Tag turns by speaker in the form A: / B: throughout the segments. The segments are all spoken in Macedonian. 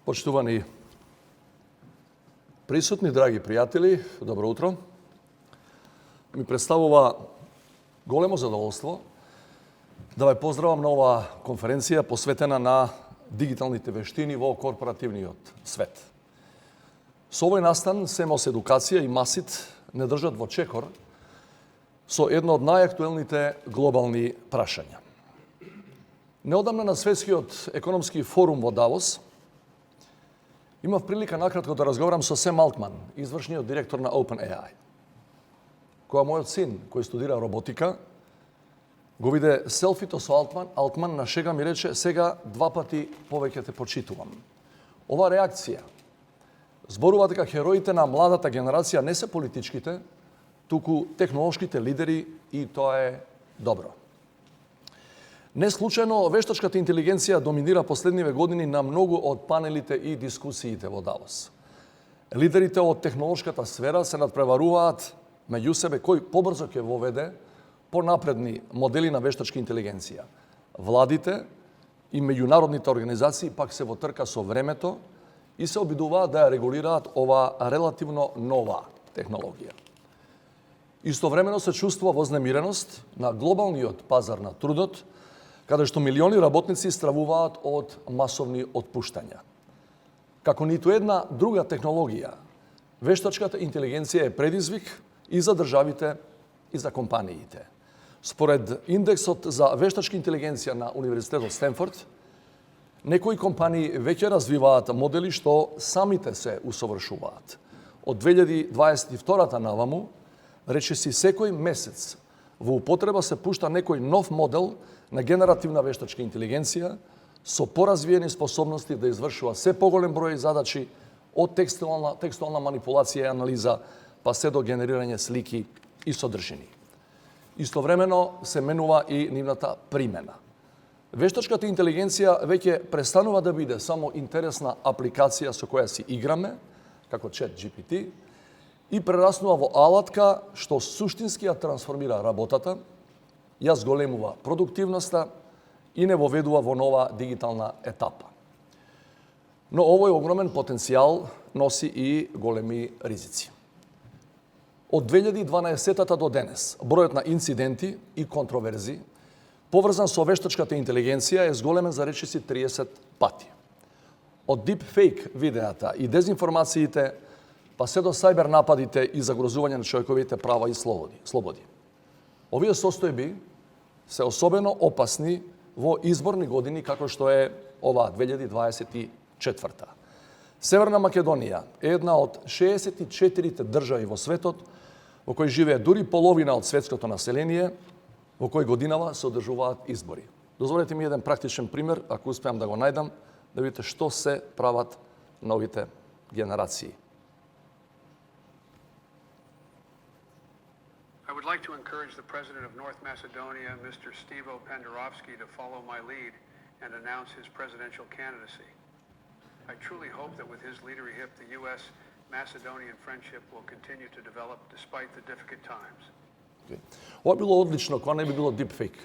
A: Почитувани присутни, драги пријатели, добро утро. Ми представува големо задоволство да ве поздравам на оваа конференција посветена на дигиталните вештини во корпоративниот свет. Со овој настан СМОС Едукација и МАСИТ не држат во чекор со едно од најактуелните глобални прашања. Неодамна на Светскиот економски форум во Давос имав прилика накратко да разговарам со Сем Алтман, извршниот директор на OpenAI. Кога мојот син, кој студира роботика, го виде селфито со Алтман на шега ми рече: сега 2 пати повеќе те почитувам. Ова реакција зборува дека хероите на младата генерација не се политичките, туку технолошките лидери, и тоа е добро. Не случајно вештачката интелигенција доминира последниве години на многу од панелите и дискусиите во Давос. Лидерите од технолошката сфера се надпреваруваат меѓу себе кој побрзо ќе воведе понапредни модели на вештачка интелигенција. Владите и меѓународните организации пак се во трка со времето и се обидуваат да ја регулираат ова релативно нова технологија. Истовремено се чувствува вознемиреност на глобалниот пазар на трудот, каде што милиони работници стравуваат од масовни отпуштања. Како ниту една друга технологија, вештачката интелигенција е предизвик и за државите и за компаниите. Според индексот за вештачка интелигенција на Универзитетот Стенфорд, некои компании веќе развиваат модели што самите се усовршуваат. Од 2022 наваму, речиси секој месец, во употреба се пушта некој нов модел на генеративна вештачка интелигенција со поразвиени способности да извршува се поголем број задачи од текстуална манипулација и анализа па се до генерирање слики и содржини. Истовремено се менува и нивната примена. Вештачката интелигенција веќе престанува да биде само интересна апликација со која си играме, како ChatGPT, и прераснува во алатка што суштински ја трансформира работата, ја зголемува продуктивноста и не воведува во нова дигитална етапа. Но овој огромен потенцијал носи и големи ризици. Од 2012 до денес, бројот на инциденти и контроверзи поврзан со вештачката интелигенција е зголемен за речиси 30 пати. Од дипфейк видеата и дезинформациите, па се до сајбер нападите и загрозување на човековите права и слободи. Овие состојби се особено опасни во изборни години како што е ова 2024. Северна Македонија е една од 64 држави во светот во кој живее дури половина од светското население, во кој годинава се одржуваат избори. Дозволете ми еден практичен пример, ако успеам да го најдам, да видите што се прават новите генерации.
B: I would like to encourage the President of North Macedonia, Mr. Stevo Pandarovski, to follow my lead and announce his presidential candidacy. I truly hope that with his leadership, the U.S.-Macedonian friendship will continue to develop despite the difficult times.
A: Ова било одлично, кога не би било дипфейк.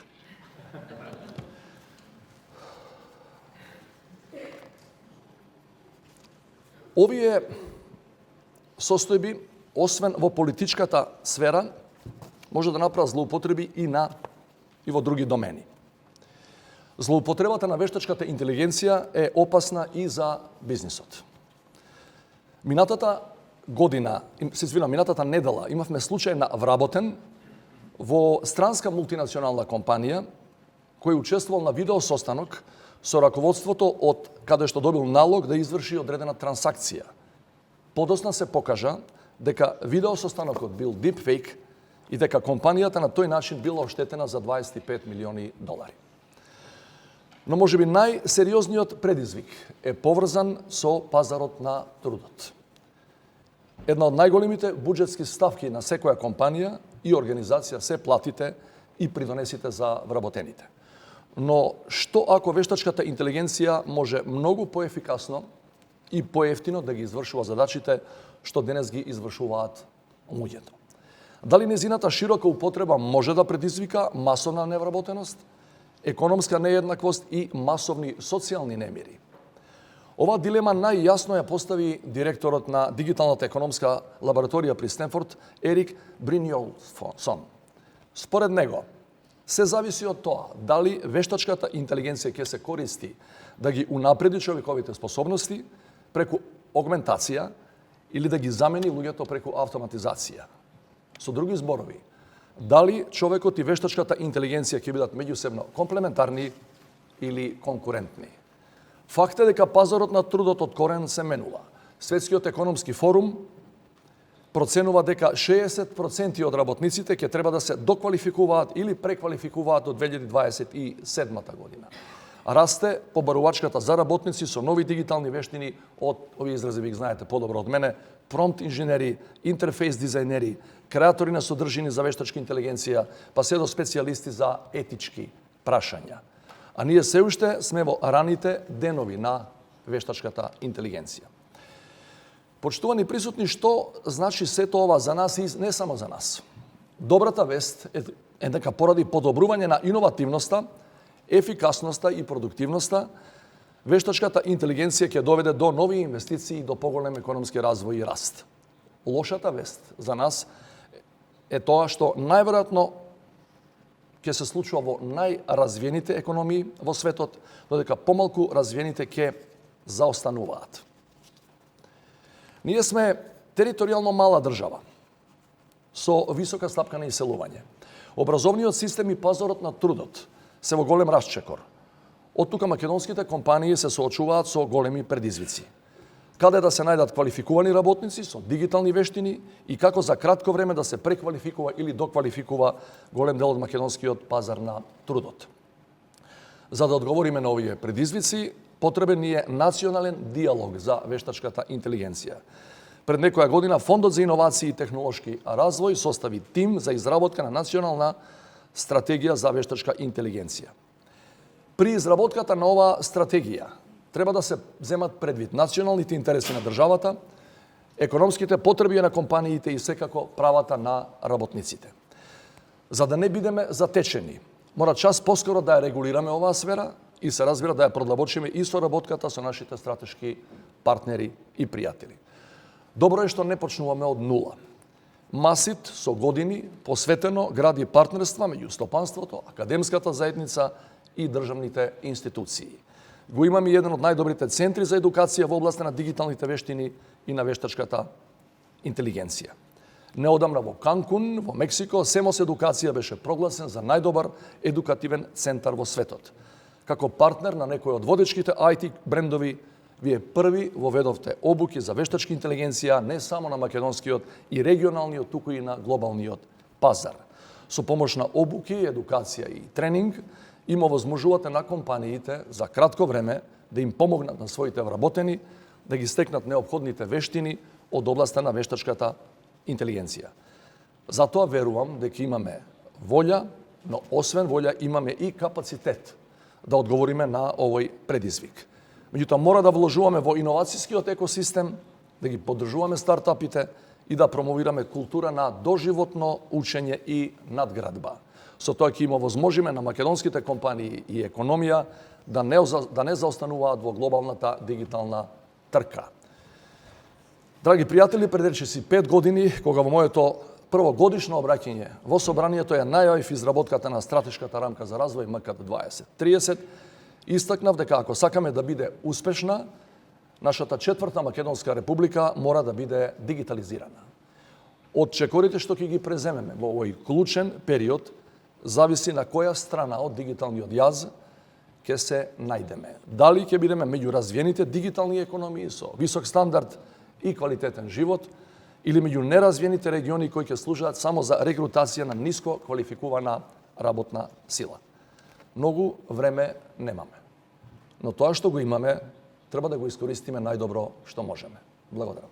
A: Овие состојби, освен во политичката сфера, може да направат злоупотреби и во други домени. Злоупотребата на вештачката интелигенција е опасна и за бизнисот. Минатата недела имавме случај на вработен во странска мултинационална компанија кој учествувал на видеосостанок со раководството од каде што добил налог да изврши одредена трансакција. Подосна се покажа дека видеосостанокот бил дипфейк и дека компанијата на тој начин била оштетена за $25 милиони. Но можеби најсериозниот предизвик е поврзан со пазарот на трудот. Една од најголемите буџетски ставки на секоја компанија и организација се платите и придонесите за вработените. Но што ако вештачката интелигенција може многу поефикасно и поевтино да ги извршува задачите што денес ги извршуваат луѓето? Дали незината широка употреба може да предизвика масовна невработеност, економска нееднаквост и масовни социјални немири? Ова дилема најјасно ја постави директорот на Дигиталната економска лабораторија при Стенфорд, Ерик Бринјолфсон. Според него, се зависи од тоа дали вештачката интелигенција ќе се користи да ги унапреди човековите способности преку огментација или да ги замени луѓето преку автоматизација. Со други зборови, дали човекот и вештачката интелигенција ќе бидат меѓусебно комплементарни или конкурентни. Факт е дека пазарот на трудот од корен се менува. Светскиот економски форум проценува дека 60% од работниците ќе треба да се доквалификуваат или преквалификуваат до 2027 година. Расте побарувачката за работници со нови дигитални вештини од, овие изрази ви ги знаете подобро од мене, промпт инженери, интерфейс дизајнери, креатори на содржини за вештачка интелигенција, па се до специјалисти за етички прашања. А ние се уште сме во раните денови на вештачката интелигенција. Почитувани присутни, што значи сето ова за нас и не само за нас? Добрата вест е дека поради подобрување на иновативноста, ефикасноста и продуктивноста, вештачката интелигенција ќе доведе до нови инвестиции и до поголем економски развој и раст. Лошата вест за нас е тоа што најверојатно ќе се случува во најразвиените економии во светот, додека помалку развиените ќе заостануваат. Ние сме територијално мала држава со висока стапка на иселување. Образовниот систем и пазарот на трудот се во голем расчекор. Од тука македонските компании се соочуваат со големи предизвици. Каде да се најдат квалификувани работници со дигитални вештини и како за кратко време да се преквалификува или доквалификува голем дел од македонскиот пазар на трудот. За да одговориме на овие предизвици, потребен ни е национален диалог за вештачката интелигенција. Пред некоја година Фондот за иновации и технолошки развој состави тим за изработка на национална стратегија за вештачка интелигенција. При изработката на ова стратегија треба да се земат предвид националните интереси на државата, економските потреби на компаниите и секако правата на работниците. За да не бидеме затечени, мора час поскоро да ја регулираме оваа сфера и се разбира да ја продлабочиме и соработката со нашите стратешки партнери и пријатели. Добро е што не почнуваме од нула. Масит со години посветено гради партнерства меѓу стопанството, академската заедница и државните институции. Го имаме еден од најдобрите центри за едукација во областа на дигиталните вештини и на вештачката интелигенција. Неодамна во Канкун, во Мексико, Семос Едукација беше прогласен за најдобар едукативен центар во светот. Како партнер на некој од водечките IT брендови, вие први воведовте обуки за вештачка интелигенција не само на македонскиот и регионалниот, туку и на глобалниот пазар. Со помош на обуки, едукација и тренинг, им овозможувате на компаниите за кратко време да им помогнат на своите вработени, да ги стекнат неопходните вештини од областа на вештачката интелигенција. Затоа верувам дека имаме волја, но освен волја имаме и капацитет да одговориме на овој предизвик. Меѓутоа мора да вложуваме во иновацијскиот екосистем, да ги поддржуваме стартапите и да промовираме култура на доживотно учење и надградба. Со тоа ќе им овозможиме на македонските компании и економија да не заостануваат во глобалната дигитална трка. Драги пријатели, пред речиси 5 години, кога во моето прво годишно обраќање во собранието ја најавив изработката на стратешката рамка за развој МК 2030, истакнав дека ако сакаме да биде успешна, нашата четврта Македонска република мора да биде дигитализирана. Од чекорите што ќе ги преземеме во овој клучен период, зависи на која страна од дигиталниот јаз ќе се најдеме. Дали ќе бидеме меѓу развиените дигитални економии со висок стандард и квалитетен живот, или меѓу неразвиените региони кои ќе служат само за регрутација на ниско квалификувана работна сила. Многу време немаме. Но тоа што го имаме, треба да го искористиме најдобро што можеме. Благодарам.